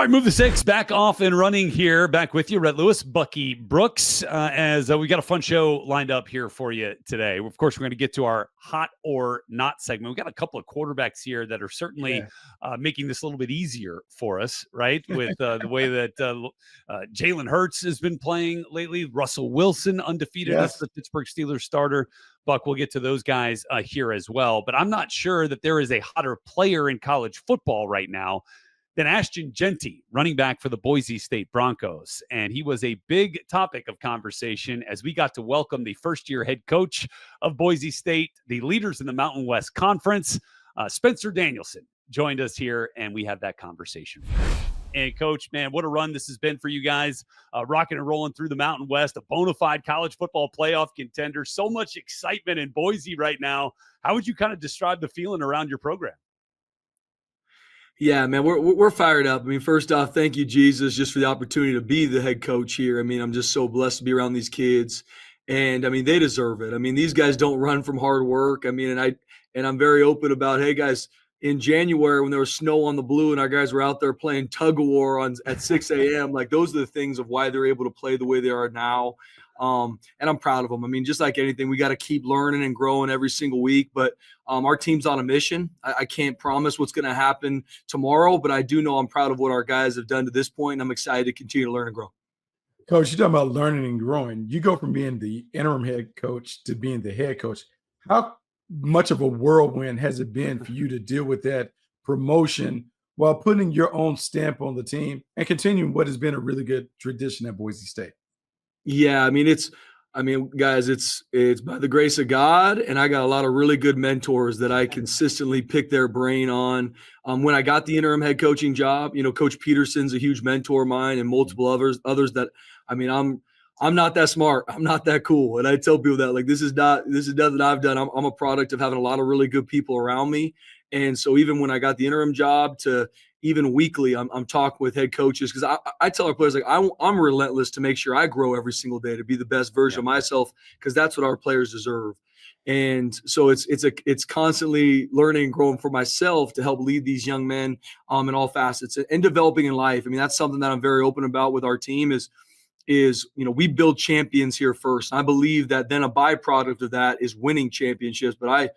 All right, Move the Six back off and running here. Back with you, Rhett Lewis, Bucky Brooks, as we got a fun show lined up here for you today. Of course, we're going to get to our hot or not segment. We've got a couple of quarterbacks here that are certainly making this a little bit easier for us, right? With the way that Jalen Hurts has been playing lately. Russell Wilson, undefeated as the Pittsburgh Steelers starter. Buck, we'll get to those guys here as well. But I'm not sure that there is a hotter player in college football right now than Ashton Jeanty, running back for the Boise State Broncos. And he was a big topic of conversation as we got to welcome the first-year head coach of Boise State, the leaders in the Mountain West Conference, Spencer Danielson, joined us here, and we had that conversation. And, Coach, man, what a run this has been for you guys, rocking and rolling through the Mountain West, a bona fide college football playoff contender. So much excitement in Boise right now. How would you kind of describe the feeling around your program? Yeah, man, we're fired up. I mean, first off, thank you, Jesus, just for the opportunity to be the head coach here. I mean, I'm just so blessed to be around these kids, and I mean, they deserve it. I mean, these guys don't run from hard work. I mean, and I'm very open about, hey, guys, in January when there was snow on the blue and our guys were out there playing tug of war at 6 a.m., like those are the things of why they're able to play the way they are now. And I'm proud of them. I mean, just like anything, we got to keep learning and growing every single week. But our team's on a mission. I can't promise what's going to happen tomorrow, but I do know I'm proud of what our guys have done to this point, and I'm excited to continue to learn and grow. Coach, you're talking about learning and growing. You go from being the interim head coach to being the head coach. How much of a whirlwind has it been for you to deal with that promotion while putting your own stamp on the team and continuing what has been a really good tradition at Boise State? Yeah, I mean, guys, it's by the grace of God, and I got a lot of really good mentors that I consistently pick their brain on. When I got the interim head coaching job, Coach Peterson's a huge mentor of mine, and multiple others that, I mean, I'm not that smart, I'm not that cool, and I tell people that, like, this is nothing I've done. I'm a product of having a lot of really good people around me, and so even when I got the interim job to even weekly, I'm talking with head coaches because I tell our players, like, I'm relentless to make sure I grow every single day to be the best version of myself, because that's what our players deserve. And so it's constantly learning and growing for myself to help lead these young men in all facets and developing in life. I mean, that's something that I'm very open about with our team is we build champions here first. I believe that then a byproduct of that is winning championships. But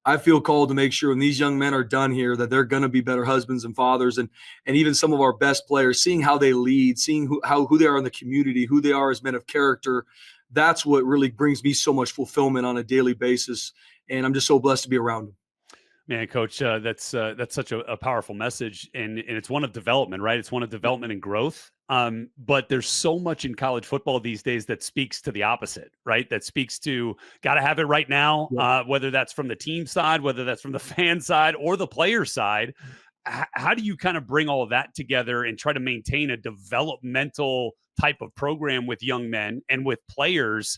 I feel called to make sure when these young men are done here that they're going to be better husbands and fathers, and even some of our best players, seeing how they lead, seeing who they are in the community, who they are as men of character. That's what really brings me so much fulfillment on a daily basis, and I'm just so blessed to be around them. Man, Coach, that's such a powerful message, and it's one of development, right? It's one of development and growth. But there's so much in college football these days that speaks to the opposite, right? That speaks to got to have it right now, whether that's from the team side, whether that's from the fan side or the player side. How do you kind of bring all of that together and try to maintain a developmental type of program with young men and with players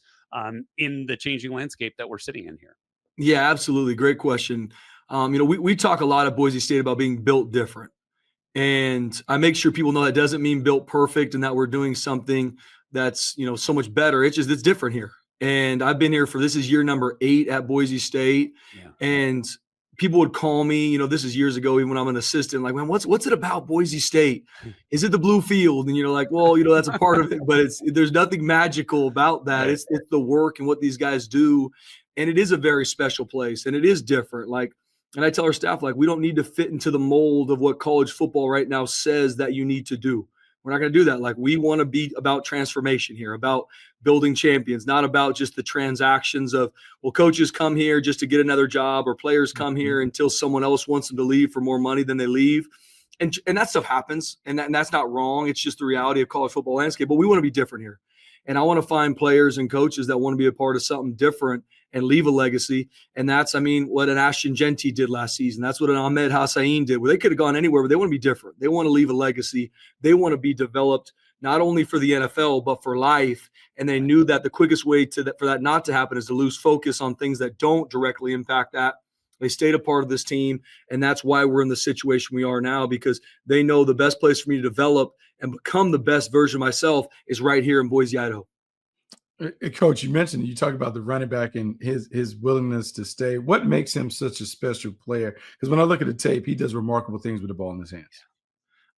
in the changing landscape that we're sitting in here? Yeah, absolutely. Great question. We talk a lot at Boise State about being built different. And I make sure people know that doesn't mean built perfect and that we're doing something that's, so much better. It's just, it's different here. And I've been here this is year number 8 at Boise State. Yeah. And people would call me, this is years ago, even when I'm an assistant, like, man, what's it about Boise State? Is it the blue field? And you're like, well, that's a part of it, but there's nothing magical about that. It's the work and what these guys do. And it is a very special place, and it is different. And I tell our staff, like, we don't need to fit into the mold of what college football right now says that you need to do. We're not going to do that. Like, we want to be about transformation here, about building champions, not about just the transactions of, well, coaches come here just to get another job, or players come here until someone else wants them to leave for more money than they leave. And that stuff happens, and that's not wrong. It's just the reality of college football landscape. But we want to be different here. And I want to find players and coaches that want to be a part of something different and leave a legacy. And that's, what an Ashton Jeanty did last season. That's what an Ahmed Hossein did, where they could have gone anywhere, but they want to be different. They want to leave a legacy. They want to be developed not only for the NFL, but for life. And they knew that the quickest way for that not to happen is to lose focus on things that don't directly impact that. They stayed a part of this team, and that's why we're in the situation we are now, because they know the best place for me to develop and become the best version of myself is right here in Boise, Idaho. Coach, you mentioned, you talk about the running back and his willingness to stay. What makes him such a special player? Because when I look at the tape, he does remarkable things with the ball in his hands.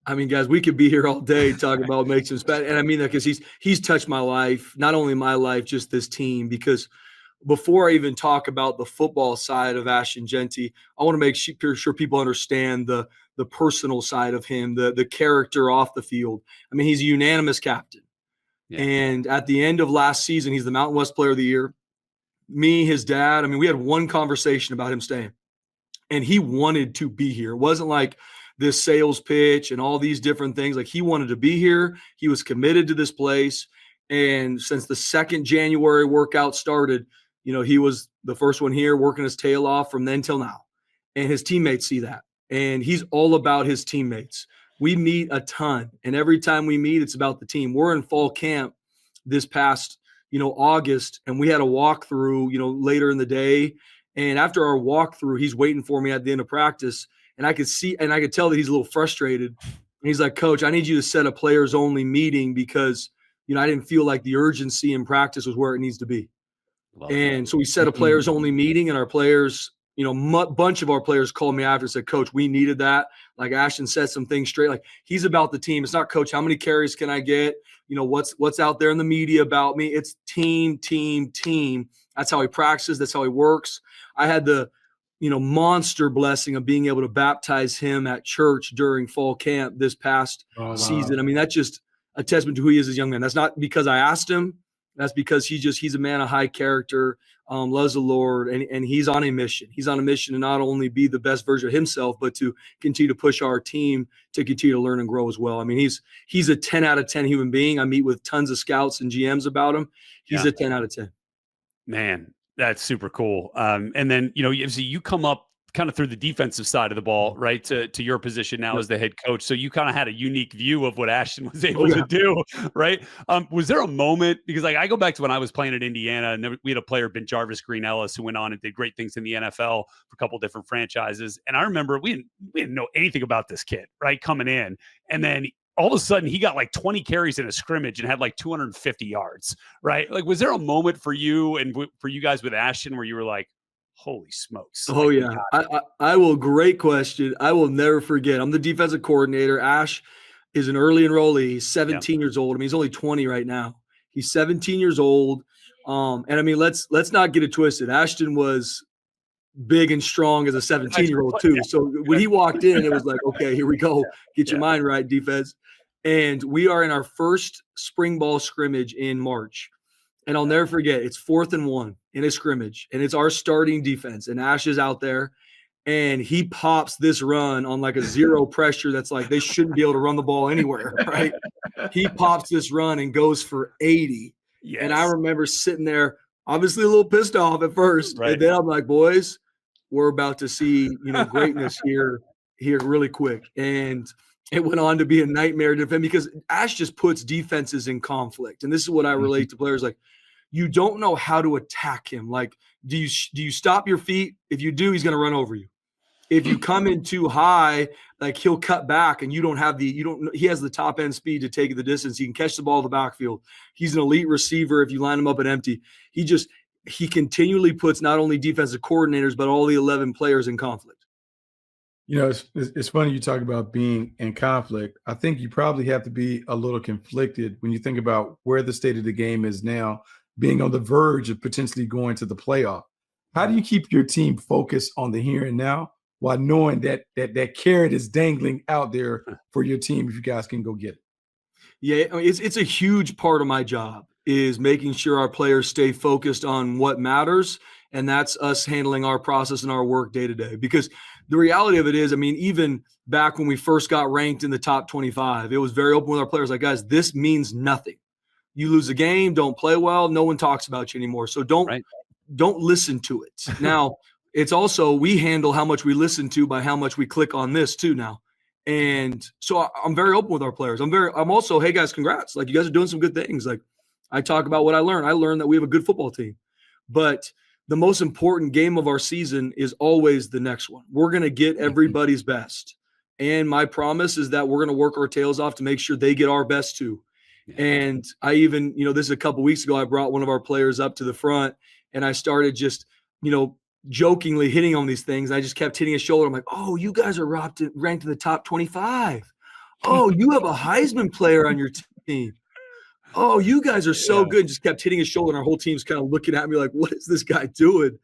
I mean, guys, we could be here all day talking about what makes him special. And I mean that because he's touched my life, not only my life, just this team. Because before I even talk about the football side of Ashton Jeanty, I want to make sure people understand the personal side of him, the character off the field. I mean, he's a unanimous captain. Yeah. And at the end of last season, he's the Mountain West Player of the Year. Me, his dad, I mean, we had one conversation about him staying. And he wanted to be here. It wasn't like this sales pitch and all these different things. Like, he wanted to be here. He was committed to this place. And since the second January workout started, you know, he was the first one here working his tail off from then till now. And his teammates see that. And he's all about his teammates. We meet a ton. And every time we meet, it's about the team. We're in fall camp this past, August, and we had a walkthrough, later in the day. And after our walkthrough, he's waiting for me at the end of practice. And I could tell that he's a little frustrated. And he's like, Coach, I need you to set a players only meeting because, I didn't feel like the urgency in practice was where it needs to be. So we set a players only meeting, and our players, bunch of our players called me after and said, Coach, we needed that. Like, Ashton said some things straight. Like, he's about the team. It's not, Coach, how many carries can I get? What's out there in the media about me? It's team. That's how he practices. That's how he works. I had the, monster blessing of being able to baptize him at church during fall camp this past season. I mean, that's just a testament to who he is as a young man. That's not because I asked him. That's because he's a man of high character, loves the Lord, and he's on a mission. He's on a mission to not only be the best version of himself, but to continue to push our team to continue to learn and grow as well. I mean, he's a 10 out of 10 human being. I meet with tons of scouts and GMs about him. He's a 10 out of 10. Man, that's super cool. And then, you come up kind of through the defensive side of the ball, right, to your position now as the head coach. So you kind of had a unique view of what Ashton was able to do, right? Was there a moment, because I go back to when I was playing at Indiana, and we had a player, Ben Jarvis Green Ellis, who went on and did great things in the NFL for a couple different franchises. And I remember we didn't know anything about this kid, right, coming in. And then all of a sudden he got like 20 carries in a scrimmage and had like 250 yards, right? Like, was there a moment for you and for you guys with Ashton where you were like, holy smokes? Oh, yeah. I will. Great question. I will never forget. I'm the defensive coordinator. Ash is an early enrollee. He's 17 years old. I mean, he's only 20 right now. He's 17 years old. And I mean, let's not get it twisted. Ashton was big and strong as a 17-year-old too. So when he walked in, it was like, okay, here we go. Get your mind right, defense. And we are in our first spring ball scrimmage in March. And I'll never forget, it's 4th and 1 in a scrimmage, and it's our starting defense. And Ash is out there, and he pops this run on like a zero pressure. That's like, they shouldn't be able to run the ball anywhere, right? He pops this run and goes for 80. Yes. And I remember sitting there, obviously a little pissed off at first. Right. And then I'm like, boys, we're about to see, greatness here really quick. And it went on to be a nightmare to defend because Ash just puts defenses in conflict. And this is what I relate to players. Like, you don't know how to attack him. Like, do you stop your feet? If you do, he's going to run over you. If you come in too high, like, he'll cut back and he has the top end speed to take the distance. He can catch the ball in the backfield. He's an elite receiver. If you line him up at empty, he continually puts not only defensive coordinators, but all the 11 players in conflict. It's funny you talk about being in conflict. I think you probably have to be a little conflicted when you think about where the state of the game is now, being on the verge of potentially going to the playoff. How do you keep your team focused on the here and now while knowing that carrot is dangling out there for your team if you guys can go get it? Yeah, I mean, it's a huge part of my job is making sure our players stay focused on what matters, and that's us handling our process and our work day to day. Because the reality of it is, I mean, even back when we first got ranked in the top 25, it was very open with our players. Like, guys, this means nothing. You lose a game, don't play well, no one talks about you anymore. So don't listen to it. Now, it's also, we handle how much we listen to by how much we click on this too now. And so I'm very open with our players. I'm also, hey guys, congrats. Like, you guys are doing some good things. Like, I talk about what I learned. I learned that we have a good football team. But the most important game of our season is always the next one. We're going to get everybody's best. And my promise is that we're going to work our tails off to make sure they get our best too. And I even, this is a couple weeks ago, I brought one of our players up to the front and I started just, jokingly hitting on these things. I just kept hitting his shoulder. I'm like, oh, you guys are ranked in the top 25. Oh, you have a Heisman player on your team. Oh, you guys are so good. Just kept hitting his shoulder. And our whole team's kind of looking at me like, what is this guy doing?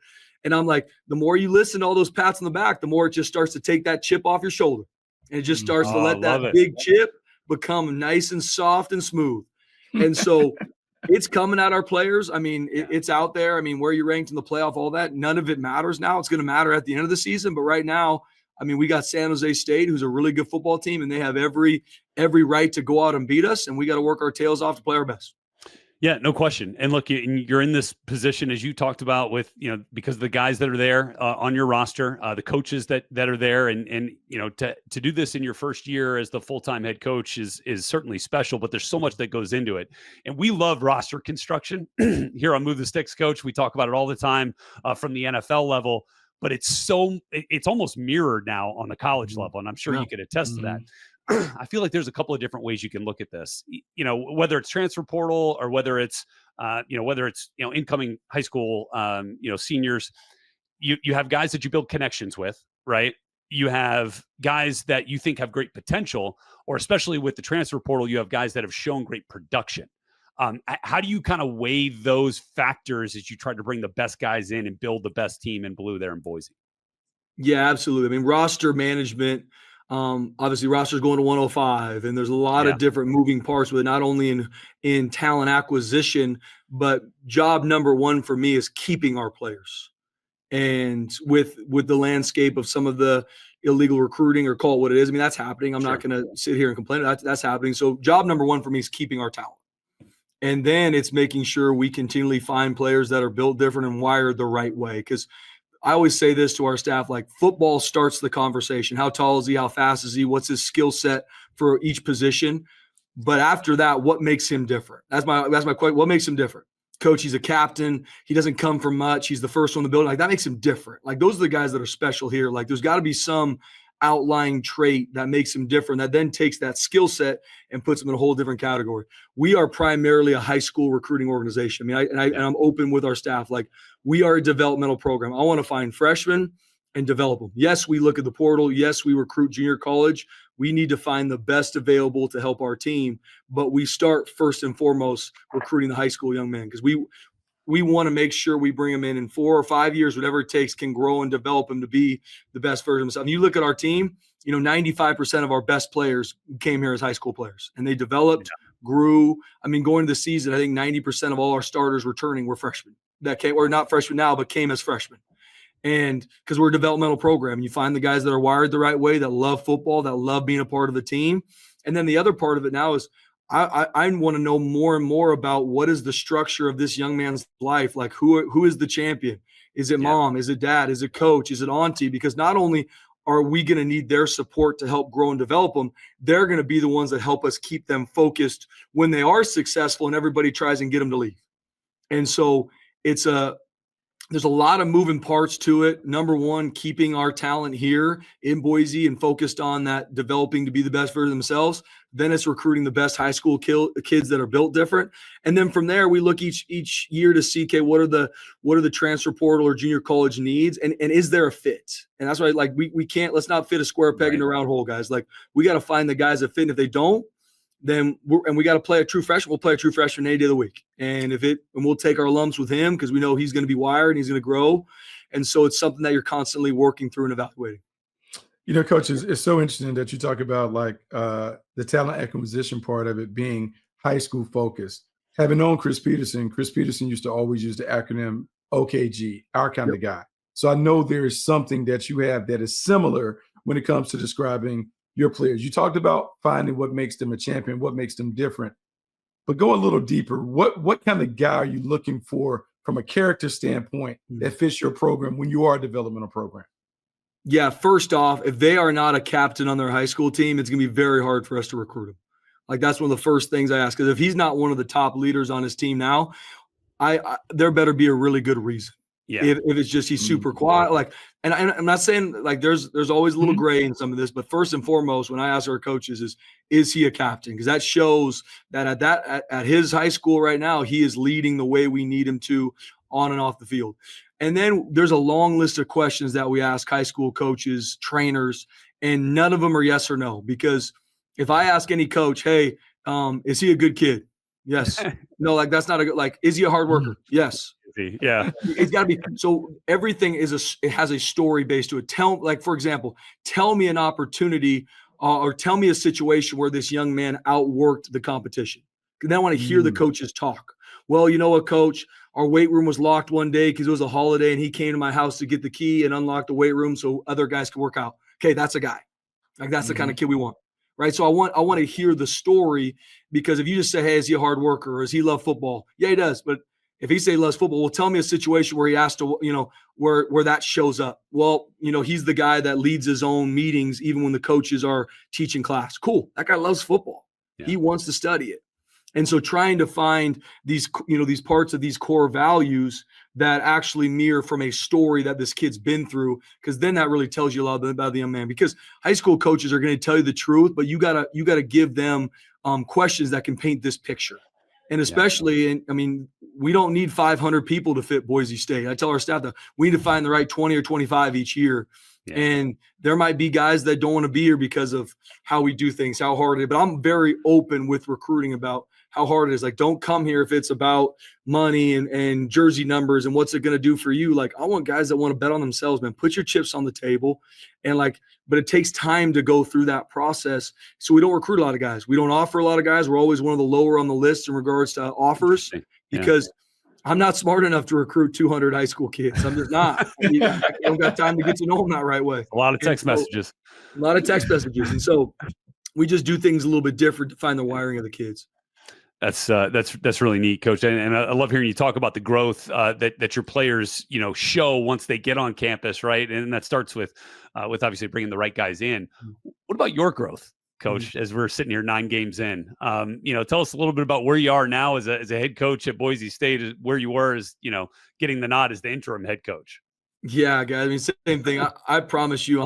And I'm like, the more you listen to all those pats on the back, the more it just starts to take that chip off your shoulder. And it just starts to let that big chip become nice and soft and smooth. And so it's coming at our players. I mean, it's out there. I mean, where you ranked in the playoff, all that, none of it matters now. It's going to matter at the end of the season. But right now, I mean, we got San Jose State, who's a really good football team, and they have every right to go out and beat us, and we got to work our tails off to play our best. Yeah, no question. And look, you're in this position, as you talked about, with, because of the guys that are there on your roster, the coaches that are there, and to do this in your first year as the full-time head coach is certainly special, but there's so much that goes into it. And we love roster construction here on Move the Sticks, Coach. We talk about it all the time from the NFL level, but it's almost mirrored now on the college level, and I'm sure you could attest to that. I feel like there's a couple of different ways you can look at this, whether it's transfer portal or whether it's incoming high school, seniors. You have guys that you build connections with, right? You have guys that you think have great potential, or especially with the transfer portal, you have guys that have shown great production. How do you kind of weigh those factors as you try to bring the best guys in and build the best team in blue there in Boise? Yeah, absolutely. I mean, roster management. Obviously rosters going to 105, and there's a lot of different moving parts with it, not only in talent acquisition, but job number one for me is keeping our players. And with the landscape of some of the illegal recruiting, or call it what it is, I mean, that's happening. I'm not going to sit here and complain. That's happening. So job number one for me is keeping our talent. And then it's making sure we continually find players that are built different and wired the right way. Because I always say this to our staff, like, football starts the conversation. How tall is he? How fast is he? What's his skill set for each position? But after that, what makes him different? That's my question. What makes him different? Coach, he's a captain. He doesn't come from much. He's the first one in the building. Like, that makes him different. Like, those are the guys that are special here. Like, there's got to be some outlying trait that makes him different, that then takes that skill set and puts him in a whole different category. We are primarily a high school recruiting organization. I mean, and I'm open with our staff. Like, we are a developmental program. I want to find freshmen and develop them. Yes, we look at the portal. Yes, we recruit junior college. We need to find the best available to help our team. But we start first and foremost recruiting the high school young men, because we want to make sure we bring them in 4 or 5 years, whatever it takes, can grow and develop them to be the best version of themselves. And you look at our team, 95% of our best players came here as high school players, and they developed, grew. I mean, going to the season, I think 90% of all our starters returning were freshmen that came, or not freshmen now, but came as freshmen. And because we're a developmental program, you find the guys that are wired the right way, that love football, that love being a part of the team. And then the other part of it now is I want to know more and more about what is the structure of this young man's life. Like, who is the champion? Is it mom? Is it dad? Is it coach? Is it auntie? Because not only are we going to need their support to help grow and develop them, they're going to be the ones that help us keep them focused when they are successful and everybody tries and get them to leave. And so there's a lot of moving parts to it. Number one, keeping our talent here in Boise and focused on that, developing to be the best version of themselves. Then it's recruiting the best high school kids that are built different. And then from there, we look each year to see, okay, what are the transfer portal or junior college needs, and is there a fit? And that's why, like, we can't, let's not fit a square peg in a round hole, guys. Like, we got to find the guys that fit. And if they don't, then we got to play a true freshman. We'll play a true freshman any day of the week. And we'll take our lumps with him, because we know he's going to be wired and he's going to grow. And so it's something that you're constantly working through and evaluating. Coach, it's so interesting that you talk about, like, the talent acquisition part of it being high school focused. Having known Chris Peterson used to always use the acronym OKG, our kind of guy. So I know there is something that you have that is similar when it comes to describing your players. You talked about finding what makes them a champion, what makes them different, but go a little deeper. What kind of guy are you looking for from a character standpoint that fits your program when you are a developmental program? Yeah, first off, if they are not a captain on their high school team, it's going to be very hard for us to recruit him. Like, that's one of the first things I ask, because if he's not one of the top leaders on his team now, there better be a really good reason. Yeah. If it's just he's super quiet, like, and I'm not saying, like, there's always a little gray in some of this, but first and foremost, when I ask our coaches is he a captain? Because that shows that at his high school right now, he is leading the way we need him to on and off the field. And then there's a long list of questions that we ask high school coaches, trainers, and none of them are yes or no, because If I ask any coach, hey, is he a good kid? Yes. No, like that's not a good, like, is he a hard worker? Yes. Yeah. It's got to be. So everything it has a story base to it. Like, for example, tell me an opportunity or tell me a situation where this young man outworked the competition. Then I want to hear the coaches talk. Well, you know what, coach? Our weight room was locked one day because it was a holiday and he came to my house to get the key and unlock the weight room so other guys could work out. Okay, that's a guy. Like, that's the kind of kid we want. Right. So I want to hear the story, because if you just say, hey, is he a hard worker or does he love football? Yeah, he does. But if he say he loves football, well, tell me a situation where he has to, where that shows up. Well, he's the guy that leads his own meetings even when the coaches are teaching class. Cool. That guy loves football. Yeah. He wants to study it. And so trying to find these parts of these core values that actually mirror from a story that this kid's been through, because then that really tells you a lot about the young man. Because high school coaches are going to tell you the truth, but you gotta give them questions that can paint this picture. And especially, we don't need 500 people to fit Boise State. I tell our staff that we need to find the right 20 or 25 each year. Yeah. And there might be guys that don't want to be here because of how we do things, how hard it is. But I'm very open with recruiting about how hard it is. Like, don't come here if it's about money and jersey numbers and what's it going to do for you. Like, I want guys that want to bet on themselves, man. Put your chips on the table. And but it takes time to go through that process. So we don't recruit a lot of guys. We don't offer a lot of guys. We're always one of the lower on the list in regards to offers, because I'm not smart enough to recruit 200 high school kids. I'm just not. I don't got time to get to know them that right way. A lot of text messages. A lot of text messages. And so we just do things a little bit different to find the wiring of the kids. That's really neat, Coach. And I love hearing you talk about the growth that your players, show once they get on campus, right? And that starts with obviously bringing the right guys in. What about your growth, Coach, as we're sitting here 9 games in? Tell us a little bit about where you are now as a head coach at Boise State, where you were as, getting the nod as the interim head coach. Yeah, guys. Same thing. I promise you,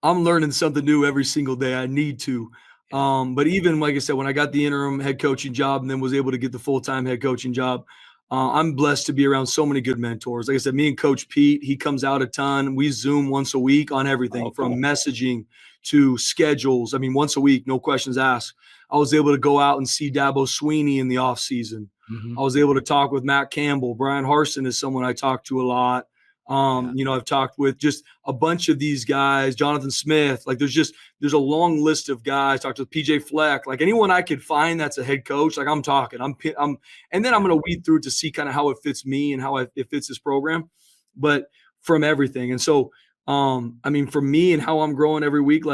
I'm learning something new every single day. I need to. But even, like I said, when I got the interim head coaching job and then was able to get the full-time head coaching job, I'm blessed to be around so many good mentors. Like I said, me and Coach Pete, he comes out a ton. We Zoom once a week on everything from messaging to schedules. Once a week, no questions asked. I was able to go out and see Dabo Sweeney in the off season. I was able to talk with Matt Campbell. Brian Harsin is someone I talk to a lot. I've talked with just a bunch of these guys, Jonathan Smith. Like, there's a long list of guys. Talked with PJ Fleck. Like, anyone I could find that's a head coach, like, I'm talking. And then I'm going to weed through to see kind of how it fits me and how it fits this program, but from everything. And so, for me and how I'm growing every week,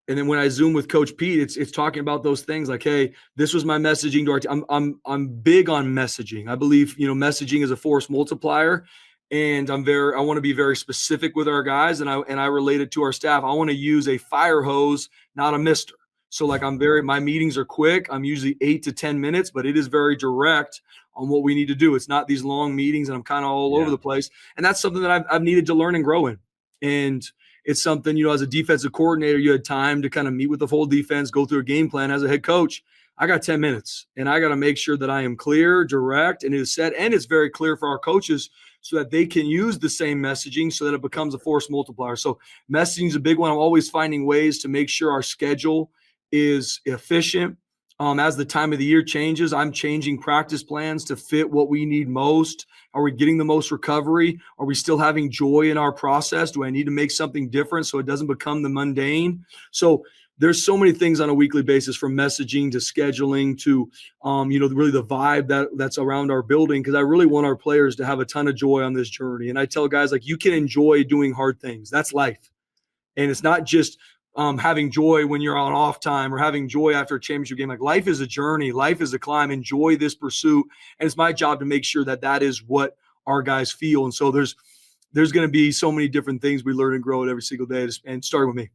and then when I Zoom with Coach Pete, it's talking about those things like, hey, this was my messaging to our team. I'm big on messaging. I believe, messaging is a force multiplier. And I want to be very specific with our guys, and I relate it to our staff. I want to use a fire hose, not a mister. So my meetings are quick. I'm usually 8 to 10 minutes, but it is very direct on what we need to do. It's not these long meetings and I'm kind of all over the place. And that's something that I've needed to learn and grow in. And it's something, as a defensive coordinator, you had time to kind of meet with the full defense, go through a game plan. As a head coach, I got 10 minutes and I got to make sure that I am clear, direct, and it is set. And it's very clear for our coaches so that they can use the same messaging so that it becomes a force multiplier. So messaging is a big one. I'm always finding ways to make sure our schedule is efficient. As the time of the year changes, I'm changing practice plans to fit what we need most. Are we getting the most recovery? Are we still having joy in our process? Do I need to make something different so it doesn't become the mundane? So there's so many things on a weekly basis, from messaging to scheduling to, really the vibe that's around our building, because I really want our players to have a ton of joy on this journey. And I tell guys, like, you can enjoy doing hard things. That's life. And it's not just having joy when you're on off time or having joy after a championship game. Like, life is a journey. Life is a climb. Enjoy this pursuit. And it's my job to make sure that is what our guys feel. And so there's going to be so many different things we learn and grow at every single day, and starting with me.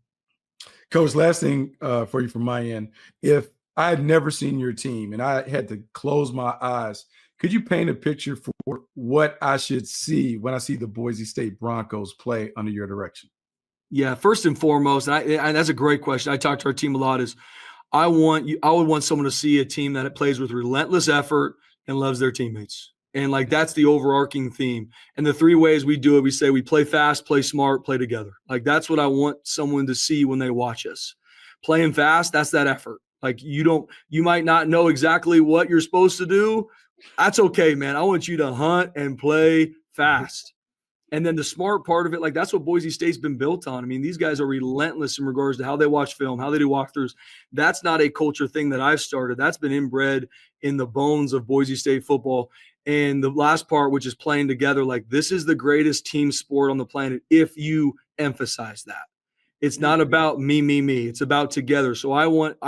Coach, last thing for you from my end. If I had never seen your team and I had to close my eyes, could you paint a picture for what I should see when I see the Boise State Broncos play under your direction? Yeah, first and foremost, and that's a great question. I talk to our team a lot. I would want someone to see a team that plays with relentless effort and loves their teammates. And that's the overarching theme. And the 3 ways we do it, we say we play fast, play smart, play together. That's what I want someone to see when they watch us. playing fast, that's that effort. Like you might not know exactly what you're supposed to do. That's okay, man. I want you to hunt and play fast. And then the smart part of it, like that's what Boise State's been built on. I mean, these guys are relentless in regards to how they watch film, how they do walkthroughs. That's not a culture thing that I've started. That's been inbred in the bones of Boise State football. And the last part, which is playing together, like this is the greatest team sport on the planet if you emphasize that. It's not about me. It's about together. So I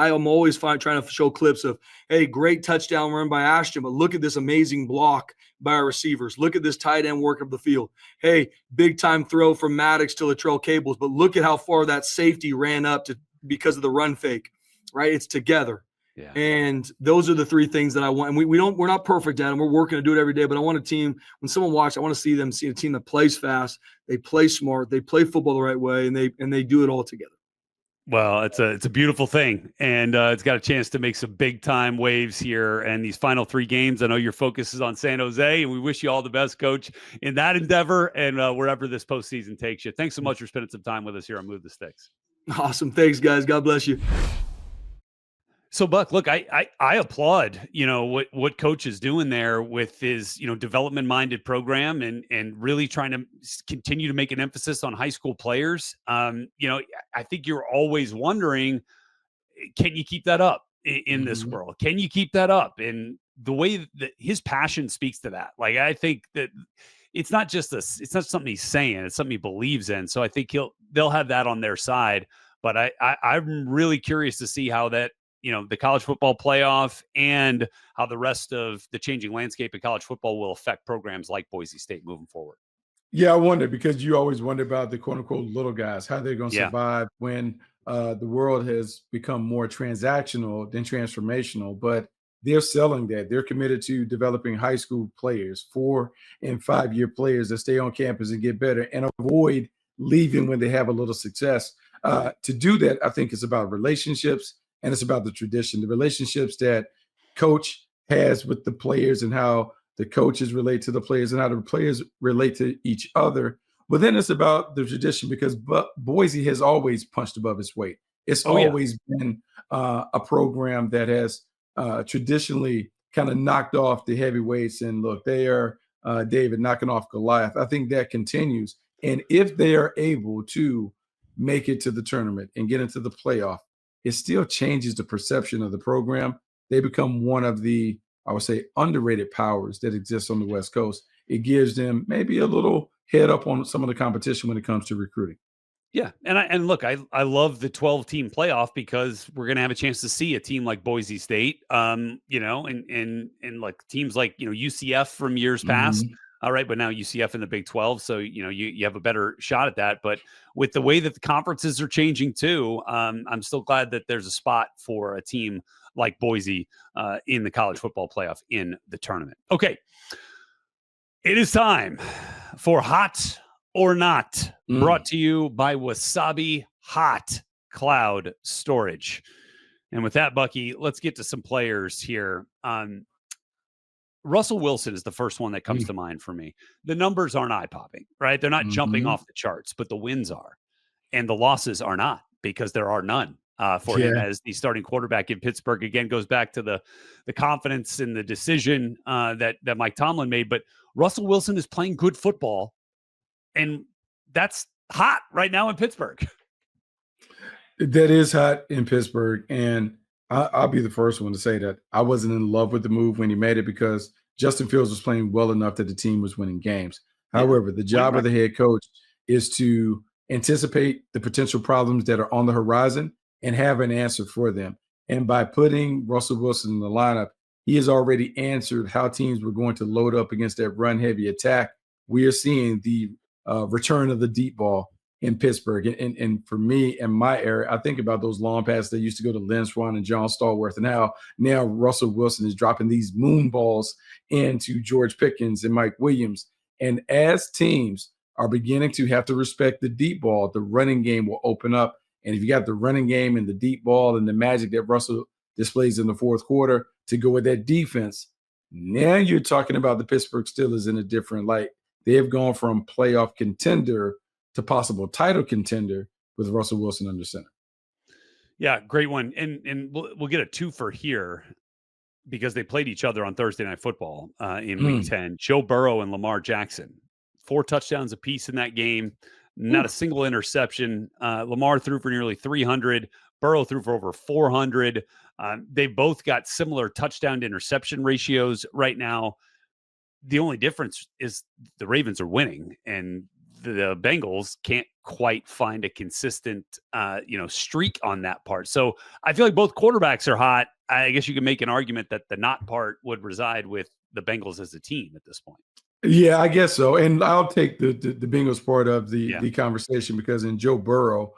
am always trying to show clips of, hey, great touchdown run by Ashton, but look at this amazing block by our receivers. Look at this tight end work of the field. Hey, big time throw from Maddox to Latrell Cables, but look at how far that safety ran up to because of the run fake, right? It's together. Yeah. And those are the three things that I want. And we're not perfect at them. We're working to do it every day, but I want a team, when someone watches, I want to see a team that plays fast, they play smart, they play football the right way, and they do it all together. Well, it's a beautiful thing, and it's got a chance to make some big time waves here. And these final 3 games, I know your focus is on San Jose, and we wish you all the best, Coach, in that endeavor and wherever this postseason takes you. Thanks so much for spending some time with us here on Move the Sticks. Awesome, thanks, guys. God bless you. So, Buck, look, I applaud, what Coach is doing there with his, development-minded program and really trying to continue to make an emphasis on high school players. I think you're always wondering, can you keep that up in this world? Can you keep that up? And the way that his passion speaks to that, like, I think that it's not something he's saying, it's something he believes in. So I think they'll have that on their side. But I'm really curious to see how that, the college football playoff and how the rest of the changing landscape of college football will affect programs like Boise State moving forward. Yeah, I wonder, because you always wonder about the quote unquote little guys, how they're going to survive when the world has become more transactional than transformational. But they're selling that. They're committed to developing high school players, 4- and 5-year players that stay on campus and get better and avoid leaving when they have a little success. To do that, I think it's about relationships. And it's about the tradition, the relationships that Coach has with the players and how the coaches relate to the players and how the players relate to each other. But then it's about the tradition, because Boise has always punched above its weight. It's always been a program that has traditionally kind of knocked off the heavyweights. And look, they are David knocking off Goliath. I think that continues. And if they are able to make it to the tournament and get into the playoff, it still changes the perception of the program. They become one of the, I would say, underrated powers that exists on the West Coast. It gives them maybe a little head up on some of the competition when it comes to recruiting. Yeah. And look, I love the 12-team playoff because we're going to have a chance to see a team like Boise State, and like teams like, UCF from years past. All right. But now UCF in the Big 12. So, you have a better shot at that. But with the way that the conferences are changing too, I'm still glad that there's a spot for a team like Boise in the college football playoff in the tournament. Okay. It is time for Hot or Not, brought to you by Wasabi Hot Cloud Storage. And with that, Bucky, let's get to some players here. Russell Wilson is the first one that comes to mind for me. The numbers aren't eye-popping, right? They're not jumping off the charts, but the wins are. And the losses are not, because there are none for him as the starting quarterback in Pittsburgh. Again, goes back to the confidence and the decision that Mike Tomlin made. But Russell Wilson is playing good football, and that's hot right now in Pittsburgh. That is hot in Pittsburgh, and I'll be the first one to say that I wasn't in love with the move when he made it, because Justin Fields was playing well enough that the team was winning games. However, the job of the head coach is to anticipate the potential problems that are on the horizon and have an answer for them. And by putting Russell Wilson in the lineup, he has already answered how teams were going to load up against that run-heavy attack. We are seeing the return of the deep ball in Pittsburgh. And for me, in my area, I think about those long passes that used to go to Lynn Swann and John Stallworth, and how now Russell Wilson is dropping these moon balls into George Pickens and Mike Williams. And as teams are beginning to have to respect the deep ball, the running game will open up. And if you got the running game and the deep ball and the magic that Russell displays in the fourth quarter to go with that defense, now you're talking about the Pittsburgh Steelers in a different light. They have gone from playoff contender to possible title contender with Russell Wilson under center. Yeah, great one. And we'll get a twofer here because they played each other on Thursday Night Football in Week 10. Joe Burrow and Lamar Jackson, 4 touchdowns apiece in that game. Not a single interception. Lamar threw for nearly 300. Burrow threw for over 400. They both got similar touchdown to interception ratios right now. The only difference is the Ravens are winning, and the Bengals can't quite find a consistent, streak on that part. So I feel like both quarterbacks are hot. I guess you can make an argument that the not part would reside with the Bengals as a team at this point. Yeah, I guess so. And I'll take the Bengals part of the conversation, because in Joe Burrow,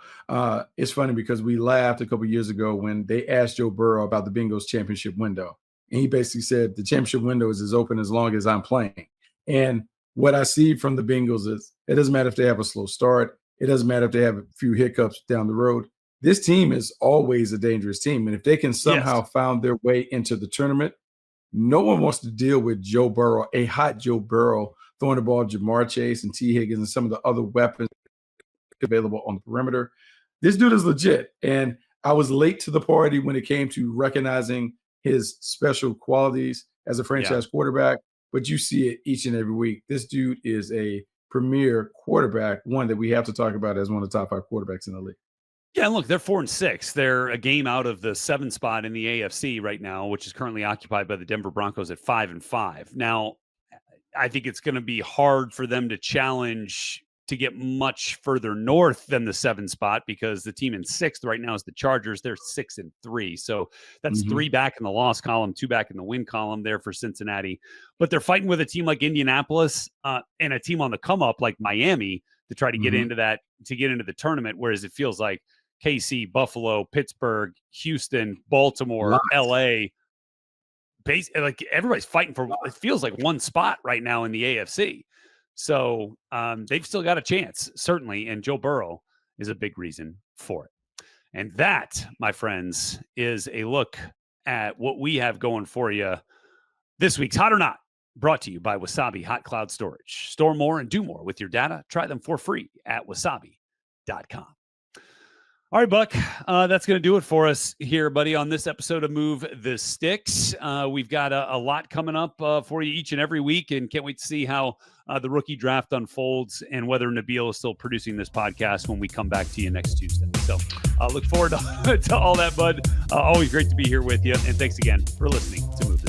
it's funny because we laughed a couple of years ago when they asked Joe Burrow about the Bengals championship window. And he basically said the championship window is as open as long as I'm playing. And what I see from the Bengals is it doesn't matter if they have a slow start. It doesn't matter if they have a few hiccups down the road. This team is always a dangerous team. And if they can somehow found their way into the tournament, no one wants to deal with Joe Burrow, a hot Joe Burrow, throwing the ball to Jamar Chase and T. Higgins and some of the other weapons available on the perimeter. This dude is legit. And I was late to the party when it came to recognizing his special qualities as a franchise quarterback, but you see it each and every week. This dude is a premier quarterback, one that we have to talk about as one of the top 5 quarterbacks in the league. Yeah, and look, they're 4-6. They're a game out of the 7 spot in the AFC right now, which is currently occupied by the Denver Broncos at 5-5. Now, I think it's going to be hard for them to challenge to get much further north than the 7 spot, because the team in 6th right now is the Chargers. They're 6-3. So that's 3 back in the loss column, 2 back in the win column there for Cincinnati. But they're fighting with a team like Indianapolis and a team on the come up like Miami to try to get into that, to get into the tournament. Whereas it feels like KC, Buffalo, Pittsburgh, Houston, Baltimore, LA, like everybody's fighting for, it feels like 1 spot right now in the AFC. So they've still got a chance, certainly, and Joe Burrow is a big reason for it. And that, my friends, is a look at what we have going for you this week's Hot or Not, brought to you by Wasabi Hot Cloud Storage. Store more and do more with your data. Try them for free at wasabi.com. All right, Buck, that's going to do it for us here, buddy, on this episode of Move the Sticks. We've got a lot coming up for you each and every week, and can't wait to see how the rookie draft unfolds and whether Nabil is still producing this podcast when we come back to you next Tuesday. So look forward to all that, bud. Always great to be here with you, and thanks again for listening to Move the